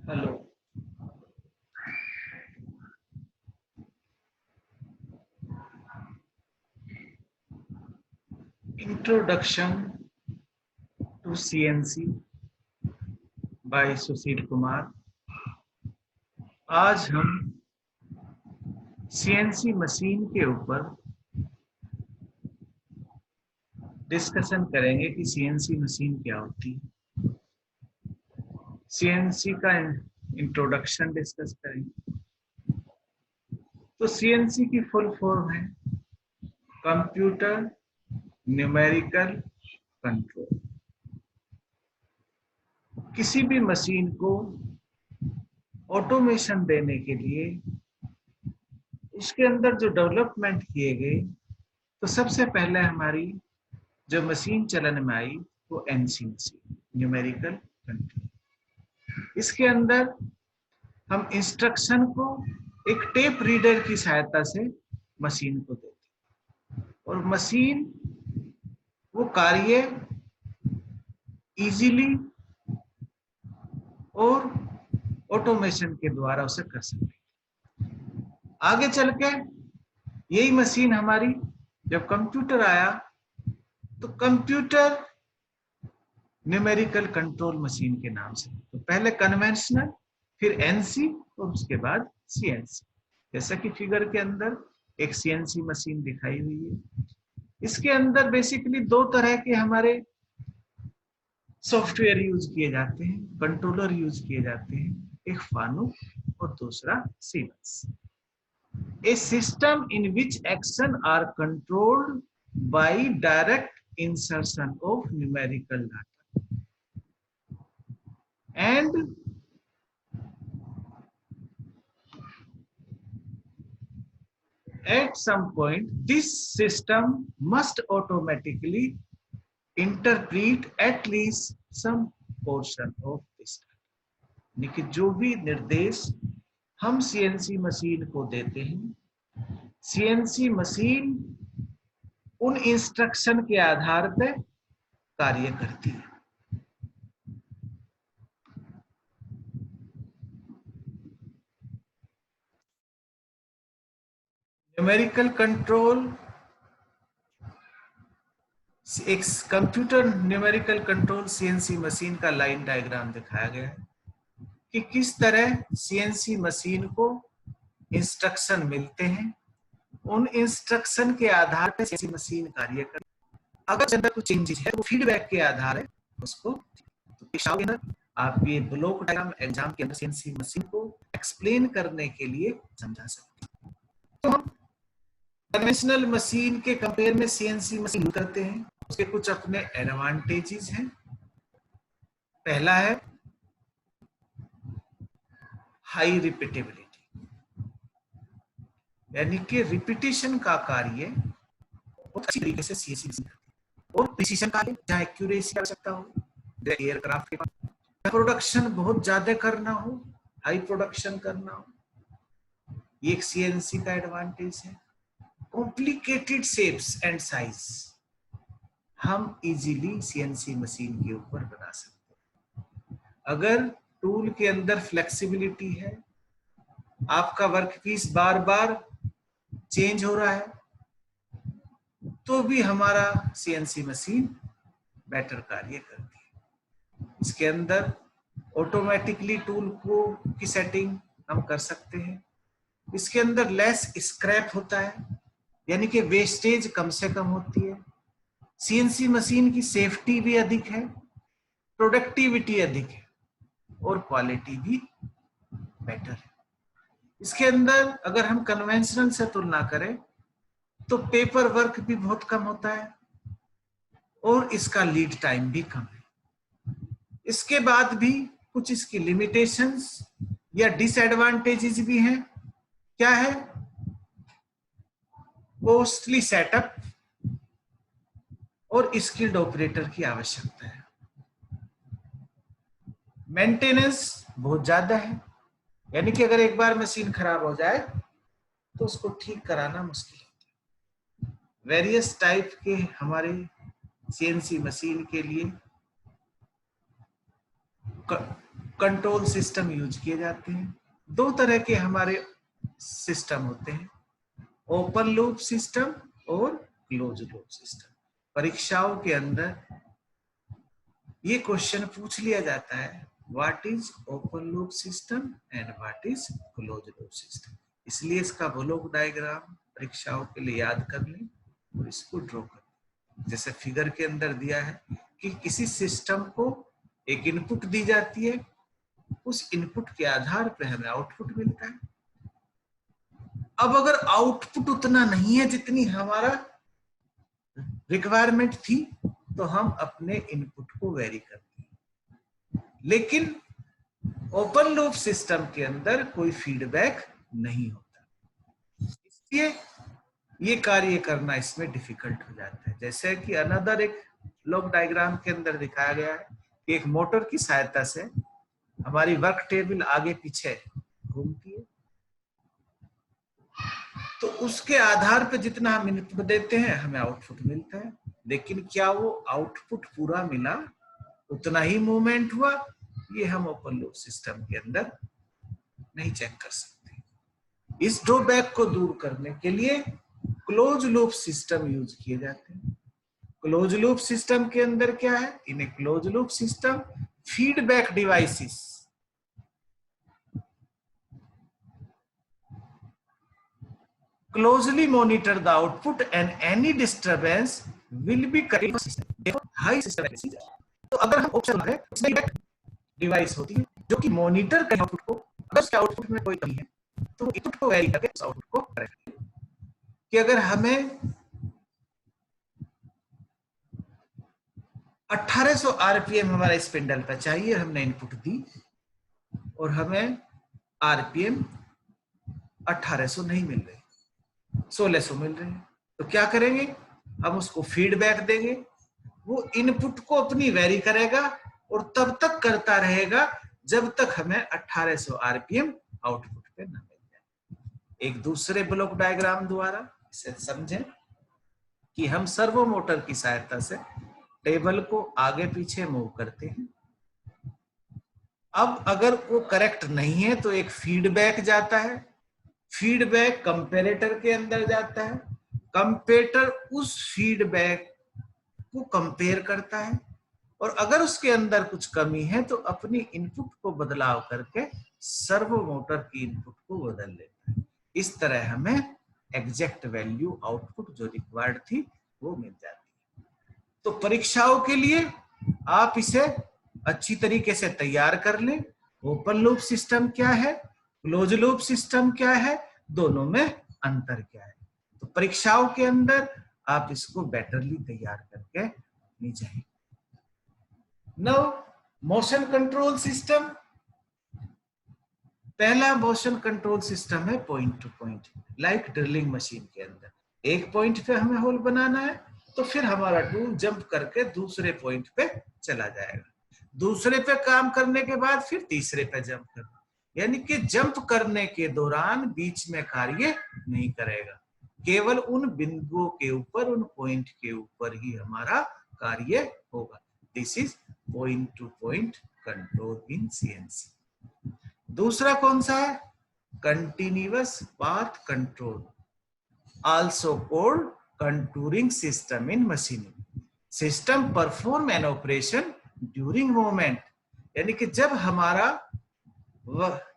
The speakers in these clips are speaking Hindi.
Hello. Introduction to CNC by Sushil Kumar. आज हम सीएनसी मशीन के ऊपर डिस्कशन करेंगे कि सीएनसी मशीन क्या होती है। सीएनसी का इंट्रोडक्शन डिस्कस करेंगे। तो सीएनसी की फुल फॉर्म है कंप्यूटर न्यूमेरिकल कंट्रोल। किसी भी मशीन को ऑटोमेशन देने के लिए उसके अंदर जो डेवलपमेंट किए गए, तो सबसे पहले हमारी जो मशीन चलन में आई वो एनसीसी न्यूमेरिकल कंट्रोल। इसके अंदर हम इंस्ट्रक्शन को एक टेप रीडर की सहायता से मशीन को देते और मशीन वो कार्य इजीली और ऑटोमेशन के द्वारा उसे कर सकते। आगे चल के यही मशीन हमारी जब कंप्यूटर आया तो कंप्यूटर न्यूमेरिकल कंट्रोल मशीन के नाम से, तो पहले कन्वेंशनल फिर एनसी और उसके बाद सीएनसी। जैसा कि फिगर के अंदर एक सीएनसी मशीन दिखाई हुई है। इसके अंदर बेसिकली दो तरह के हमारे सॉफ्टवेयर यूज किए जाते हैं, कंट्रोलर यूज किए जाते हैं, एक फानुक और दूसरा siemens. A system in which action are controlled by direct insertion of numerical data, and at some point this system must automatically interpret at least some portion of this data। यानी कि जो भी निर्देश हम सीएनसी मशीन को देते हैं, सीएनसी मशीन उन इंस्ट्रक्शन के आधार पर कार्य करती है। न्यूमेरिकल कंट्रोल, एक computer numerical control CNC machine का लाइन डायग्राम दिखाया गया है कि किस तरह सीएनसी मशीन को इंस्ट्रक्शन मिलते हैं, उन इंस्ट्रक्शन के आधार पर सीएनसी मशीन कार्य करती है। अगर अंदर कुछ चेंजेस है वो फीडबैक के आधार है उसको। तो आप ये ब्लॉक डायग्राम एग्जाम के अंदर सीएनसी मशीन को एक्सप्लेन करने के लिए समझा सकते हैं। तो हम कन्वेंशनल मशीन के कंपेयर में सीएनसी मशीन करते हैं, उसके कुछ अपने एडवांटेजेस हैं। पहला है हाई रिपीटेबिलिटी, यानी कि रिपीटिशन का कार्य बहुत अच्छी तरीके से सीएनसी मशीन करती है। और प्रिसीजन कार्य, जहां एक्यूरेसी की आवश्यकता हो, एयरक्राफ्ट के पास प्रोडक्शन बहुत ज्यादा करना हो, हाई प्रोडक्शन करना हो, ये एक सीएनसी का एडवांटेज है। कॉम्प्लिकेटेड शेप्स एंड साइज हम इजीली सीएनसी मशीन के ऊपर बना सकते हैं। अगर टूल के अंदर फ्लेक्सिबिलिटी है, आपका वर्कपीस बार बार चेंज हो रहा है, तो भी हमारा सीएनसी मशीन बेटर कार्य करती है। इसके अंदर ऑटोमेटिकली टूल को की सेटिंग हम कर सकते हैं। इसके अंदर लेस स्क्रैप होता है, यानी कि वेस्टेज कम से कम होती है। सीएनसी मशीन की सेफ्टी भी अधिक है, प्रोडक्टिविटी अधिक है और क्वालिटी भी बेटर है। इसके अंदर अगर हम कन्वेंशनल से तुलना करें तो पेपर वर्क भी बहुत कम होता है और इसका लीड टाइम भी कम है। इसके बाद भी कुछ इसकी लिमिटेशंस या डिसएडवांटेजेस भी हैं। क्या है? कॉस्टली सेटअप और स्किल्ड ऑपरेटर की आवश्यकता है। मेंटेनेंस बहुत ज्यादा है, यानी कि अगर एक बार मशीन खराब हो जाए तो उसको ठीक कराना मुश्किल है। वेरियस टाइप के हमारे सीएनसी मशीन के लिए कंट्रोल सिस्टम यूज किए जाते हैं। दो तरह के हमारे सिस्टम होते हैं, ओपन लूप सिस्टम और क्लोज लूप सिस्टम। परीक्षाओं के अंदर ये क्वेश्चन पूछ लिया जाता है, what is open loop system and what is close loop system. इसलिए इसका ब्लॉक डायग्राम परीक्षाओं के लिए याद कर लें और इसको ड्रॉ कर लें। जैसे फिगर के अंदर दिया है कि किसी सिस्टम को एक इनपुट दी जाती है, उस इनपुट के आधार पर हमें आउटपुट मिलता है। अब अगर आउटपुट उतना नहीं है जितनी हमारा रिक्वायरमेंट थी, तो हम अपने इनपुट को वेरी करते हैं। लेकिन ओपन लूप सिस्टम के अंदर कोई फीडबैक नहीं होता, इसलिए ये कार्य करना इसमें डिफिकल्ट हो जाता है। जैसे कि अनदर एक ब्लॉक डायग्राम के अंदर दिखाया गया है कि एक मोटर की सहायता से हमारी वर्क टेबल आगे पीछे घूमती है, तो उसके आधार पर जितना हम इनपुट देते हैं हमें आउटपुट मिलता है। लेकिन क्या वो आउटपुट पूरा मिला, उतना ही मूवमेंट हुआ, ये हम ओपन लूप सिस्टम के अंदर नहीं चेक कर सकते। इस ड्रॉबैक को दूर करने के लिए क्लोज लूप सिस्टम यूज किए जाते हैं। क्लोज लूप सिस्टम के अंदर क्या है, in a close loop system feedback devices closely monitor the output and any disturbance will be corrected for high system accuracy। तो अगर हम ऑप्शन है फीडबैक डिवाइस होती है जो कि मॉनिटर करे आउटपुट को, अगर उसके आउटपुट में कोई कमी है तो इनपुट को वेरी करके उस आउटपुट को करेक्ट करें। कि अगर हमें 1800 आरपीएम हमारा स्पिंडल पे चाहिए, हमने इनपुट दी और हमें आरपीएम 1800 नहीं मिल रहे, 1600 मिल रहे हैं, तो क्या करेंगे, हम उसको फीडबैक देंगे, वो इनपुट को अपनी वेरी करेगा और तब तक करता रहेगा जब तक हमें 1800 आरपीएम आउटपुट पे ना मिल जाए। एक दूसरे ब्लॉक डायग्राम द्वारा इसे समझें कि हम सर्वो मोटर की सहायता से टेबल को आगे पीछे मूव करते हैं। अब अगर वो करेक्ट नहीं है तो एक फीडबैक जाता है, फीडबैक कंपैरेटर के अंदर जाता है, कंपैरेटर उस फीडबैक को कंपेयर करता है और अगर उसके अंदर कुछ कमी है तो अपनी इनपुट को बदलाव करके सर्वो मोटर की इनपुट को बदल लेता है। इस तरह हमें एग्जैक्ट वैल्यू आउटपुट जो रिक्वायर्ड थी वो मिल जाती है। तो परीक्षाओं के लिए आप इसे अच्छी तरीके से तैयार कर लें। ओपन लूप सिस्टम क्या है, क्लोज लूप सिस्टम क्या है, दोनों में अंतर क्या है, तो परीक्षाओं के अंदर आप इसको बेटरली तैयार करके ले जाएं। नाउ मोशन कंट्रोल सिस्टम, पहला मोशन कंट्रोल सिस्टम है point two point, like drilling machine के अंदर एक पॉइंट पे हमें होल बनाना है तो फिर हमारा टूल जंप करके दूसरे पॉइंट पे चला जाएगा, दूसरे पे काम करने के बाद फिर तीसरे पे जंप करना, यानी कि जंप करने के दौरान बीच में कार्य नहीं करेगा, केवल उन बिंदुओं के ऊपर, उन पॉइंट के ऊपर ही हमारा कार्य होगा। This is point two point control in CNC. दूसरा कौन सा है, continuous path control, also called contouring system in machining. System perform an operation during movement, यानी कि जब हमारा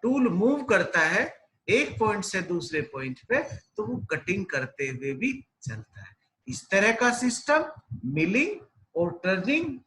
टूल मूव करता है एक पॉइंट से दूसरे पॉइंट पे तो वो कटिंग करते हुए भी चलता है। इस तरह का सिस्टम मिलिंग और टर्निंग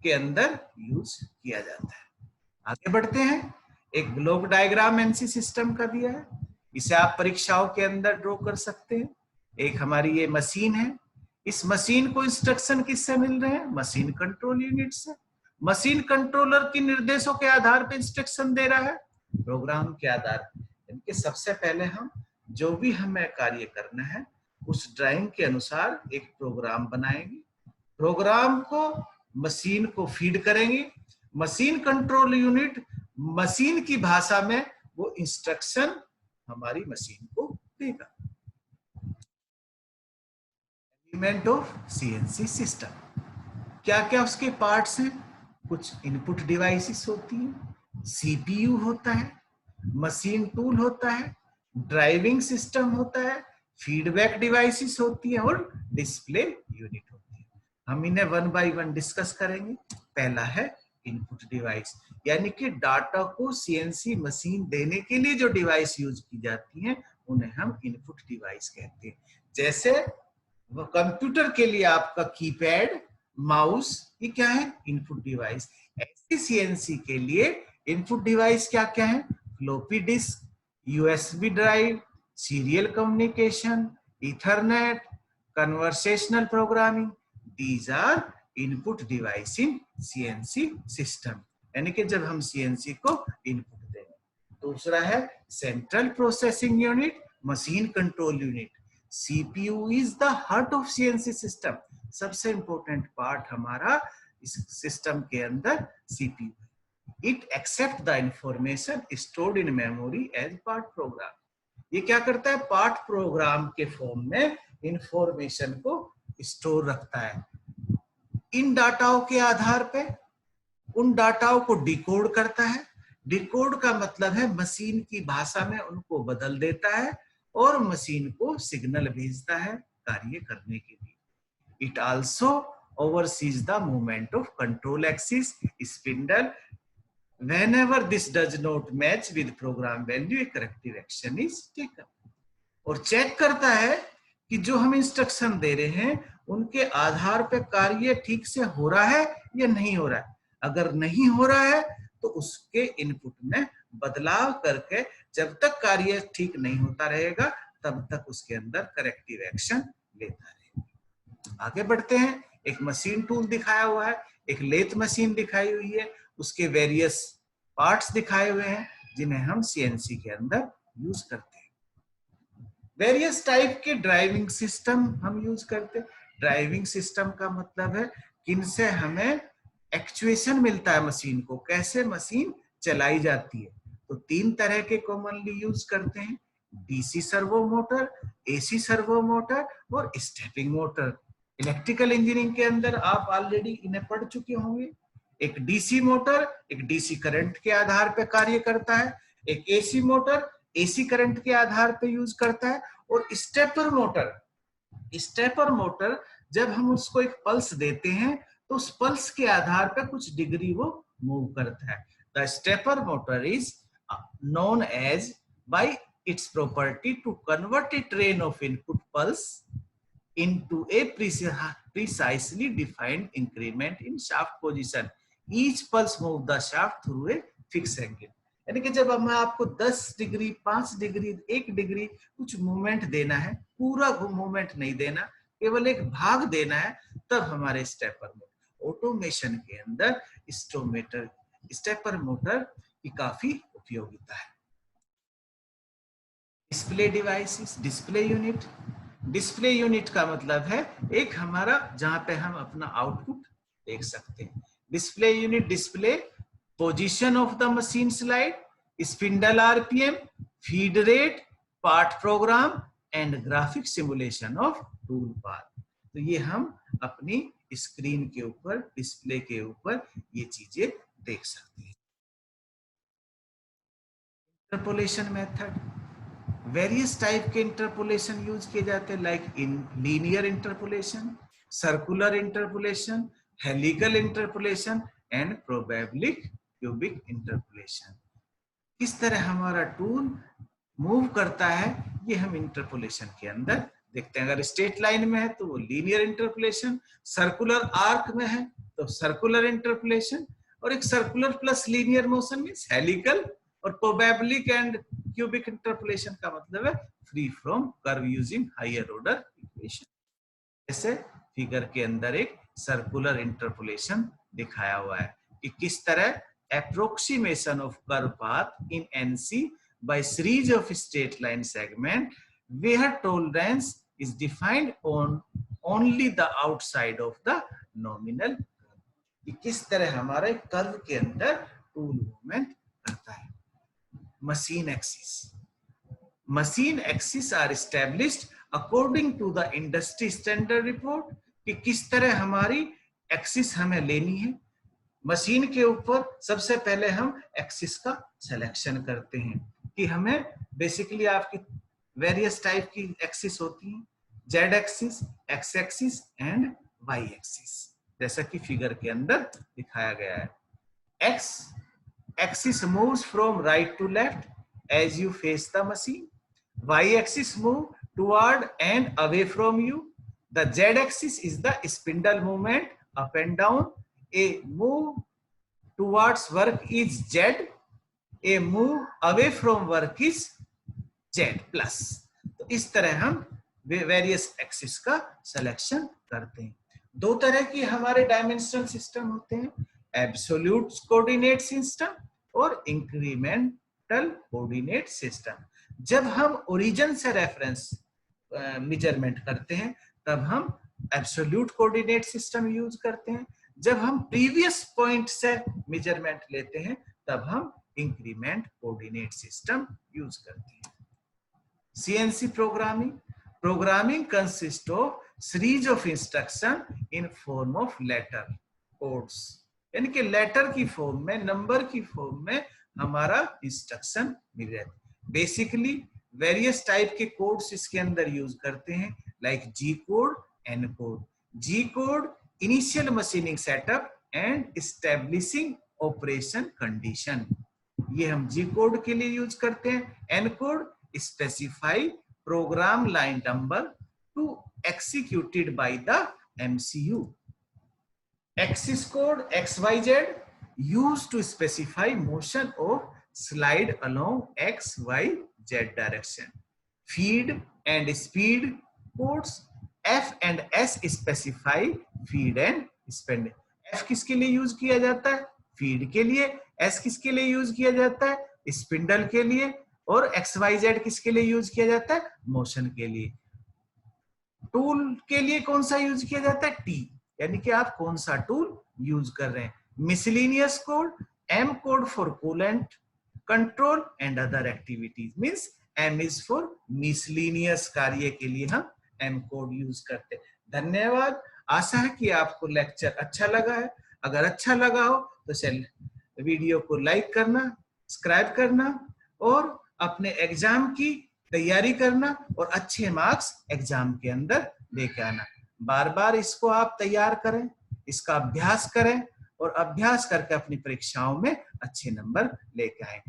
के अंदर यूज किया जाता है। आगे बढ़ते हैं, एक ब्लॉक डायग्राम एनसी सिस्टम का दिया है, इसे आप परीक्षाओं के अंदर ड्रॉ कर सकते हैं। एक हमारी ये मशीन है, इस मशीन को इंस्ट्रक्शन किससे मिल रहे हैं, मशीन कंट्रोल यूनिट से। मशीन कंट्रोलर की निर्देशों के आधार पर इंस्ट्रक्शन दे रहा है, प्रोग्राम के आधार पर। इनके सबसे पहले हम जो भी हमें कार्य करना है उस ड्राइंग के अनुसार एक प्रोग्राम बनाएंगे, प्रोग्राम को मशीन को फीड करेंगे, मशीन कंट्रोल यूनिट मशीन की भाषा में वो इंस्ट्रक्शन हमारी मशीन को देगा। एलिमेंट ऑफ सीएनसी सिस्टम, क्या क्या उसके पार्ट्स हैं, कुछ इनपुट डिवाइसेस होती हैं, सीपीयू होता है, मशीन टूल होता है, ड्राइविंग सिस्टम होता है, फीडबैक डिवाइसेस होती है और डिस्प्ले यूनिट होती है। हम इन्हें वन बाय वन डिस्कस करेंगे। पहला है इनपुट डिवाइस, यानी कि डाटा को सीएनसी मशीन देने के लिए जो डिवाइस यूज की जाती है उन्हें हम इनपुट डिवाइस कहते हैं। जैसे वो कंप्यूटर के लिए आपका कीपैड, माउस, ये क्या है? Input device. ऐसे सीएनसी के लिए इनपुट डिवाइस क्या क्या है? Floppy disk, USB drive, serial communication, Ethernet, conversational programming, these are input device in CNC system, यानी कि जब हम सीएनसी को इनपुट देंगे। दूसरा है central processing unit, machine control unit. CPU is the heart of CNC system. सबसे इंपॉर्टेंट पार्ट हमारा इस सिस्टम के अंदर सीपीयू है। It accept the information stored in memory as part program. ये क्या करता है? पार्ट प्रोग्राम के फॉर्म में इंफॉर्मेशन को स्टोर रखता है। इन डाटाओं के आधार पे उन डाटाओं को डिकोड करता है। डिकोड का मतलब है मशीन की भाषा में उनको बदल देता है और मशीन को सिग्नल भेजता है कार्य करने के लिए। It also oversees the movement of control axis, spindle. Whenever this does not match with program value, a corrective action is taken. और चेक करता है कि जो हम इंस्ट्रक्शन दे रहे हैं उनके आधार पे कार्य ठीक से हो रहा है या नहीं हो रहा है। अगर नहीं हो रहा है तो उसके इनपुट में बदलाव करके जब तक कार्य ठीक नहीं होता रहेगा तब तक उसके अंदर करेक्टिव एक्शन लेता रहेगा। आगे बढ़ते हैं। एक मशीन टूल दिखाया हुआ है, एक लेथ मशीन दिखाई हुई है, उसके वेरियस पार्ट्स दिखाए हुए हैं जिन्हें हम सीएनसी के अंदर यूज करते हैं। वेरियस टाइप के ड्राइविंग सिस्टम हम यूज करते हैं। ड्राइविंग सिस्टम का मतलब है किनसे हमें एक्चुएशन मिलता है मशीन को, कैसे मशीन चलाई जाती है। तो तीन तरह के कॉमनली यूज करते हैं, DC servo motor, AC servo motor और स्टेपिंग मोटर। इलेक्ट्रिकल इंजीनियरिंग के अंदर आप ऑलरेडी इन्हें पढ़ चुके होंगे। एक डीसी मोटर एक डीसी करंट के आधार पर कार्य करता है, एक एसी मोटर एसी करंट के आधार पर यूज करता है, और स्टेपर मोटर जब हम उसको एक पल्स देते हैं तो उस पल्स के आधार पर कुछ डिग्री वो मूव करता है। The stepper motor is known as by its property to convert a train of input pulse into a precisely defined increment in shaft position. Each pulse move the shaft through a fixed angle. यानी कि जब हमें आपको 10 डिग्री, 5 डिग्री, 1 डिग्री कुछ मूवमेंट देना है, पूरा मूवमेंट नहीं देना, केवल एक भाग देना है, तब हमारे स्टेपर मोटर ऑटोमेशन के अंदर स्टेपर मोटर की काफी उपयोगिता है। डिस्प्ले डिवाइसेस, डिस्प्ले यूनिट का मतलब है एक हमारा जहां पे हम अपना आउटपुट देख सकते हैं। Display unit display position of the machine slide, spindle RPM, feed rate, part programme and graphic simulation of tool path. तो ये हम अपनी स्क्रीन के ऊपर, डिस्प्ले के ऊपर ये चीजें देख सकते हैं। इंटरपोलेशन मेथड, वेरियस टाइप के इंटरपोलेशन यूज किए जाते हैं, like in linear interpolation, circular interpolation, helical interpolation and parabolic cubic interpolation. किस तरह हमारा टूल मूव करता है ये हम इंटरपोलेशन के अंदर देखते हैं। अगर स्ट्रेट लाइन में है तो वो लीनियर इंटरपोलेशन, सर्कुलर आर्क में है तो सर्कुलर इंटरपोलेशन, और एक circular plus linear motion means helical, और प्रोबेबिलिक एंड क्यूबिक इंटरपोलेशन का मतलब है free from curve using higher order equation. जैसे फिगर के अंदर एक सर्कुलर इंटरपोलेशन दिखाया हुआ है कि किस तरह approximation of curve path in NC by series of straight line segment where tolerance is defined on only the outside of the nominal curve. कि किस तरह हमारे कर्व के अंदर टूल मूवमेंट करता है। machine axis are established according to the industry standard report कि किस तरह हमारी एक्सिस हमें लेनी है। मशीन के ऊपर सबसे पहले हम एक्सिस का सिलेक्शन करते हैं कि हमें बेसिकली आपकी वेरियस टाइप की एक्सिस होती हैं, Z axis, X axis and Y axis, जैसा कि फिगर के अंदर दिखाया गया है। X axis moves from right to left as you face the machine, Y axis move toward and away from you, the z axis is the spindle movement up and down, a move towards work is z, a move away from work is z plus। तो इस तरह हम वेरियस एक्सिस का सिलेक्शन करते हैं। दो तरह की हमारे डायमेंशनल सिस्टम होते हैं, एब्सोल्यूट कोऑर्डिनेट सिस्टम और इंक्रीमेंटल कोऑर्डिनेट सिस्टम। जब हम ओरिजिन से रेफरेंस मेजरमेंट करते हैं तब हम एब्सोल्यूट कोऑर्डिनेट सिस्टम यूज करते हैं, जब हम प्रीवियस पॉइंट से मेजरमेंट लेते हैं तब हम इंक्रीमेंट कोऑर्डिनेट सिस्टम यूज करते हैं। CNC programming consist of series of instruction in form of letter codes, यानी कि लेटर की फॉर्म में, नंबर की फॉर्म में हमारा इंस्ट्रक्शन मिल जाता है। बेसिकली वेरियस टाइप के कोड्स इसके अंदर यूज करते हैं, like G code, N code. G code initial machining setup and establishing operation condition, ये हम G code के लिए यूज करते हैं। N code specify program line number to executed by the MCU. Axis code XYZ used to specify motion of slide along XYZ direction. Feed and speed codes F and S specify feed and spend. F किसके लिए यूज किया जाता है? फीड के लिए। S किसके लिए यूज किया जाता है? स्पिंडल के लिए। और XYZ किसके लिए यूज किया जाता है? मोशन के लिए। टूल के लिए कौन सा यूज किया जाता है? T, यानी कि आप कौन सा टूल यूज कर रहे हैं। Miscellaneous code, M code for coolant control and other activities, means M is for miscellaneous कार्य के लिए हम M कोड यूज करते हैं। धन्यवाद। आशा है कि आपको लेक्चर अच्छा लगा है। अगर अच्छा लगा हो तो वीडियो को लाइक करना, सब्सक्राइब करना और अपने एग्जाम की तैयारी करना और अच्छे मार्क्स एग्जाम के अंदर लेके आना। बार बार इसको आप तैयार करें, इसका अभ्यास करें और अभ्यास करके अपनी परीक्षाओं में अच्छे नंबर लेके आए।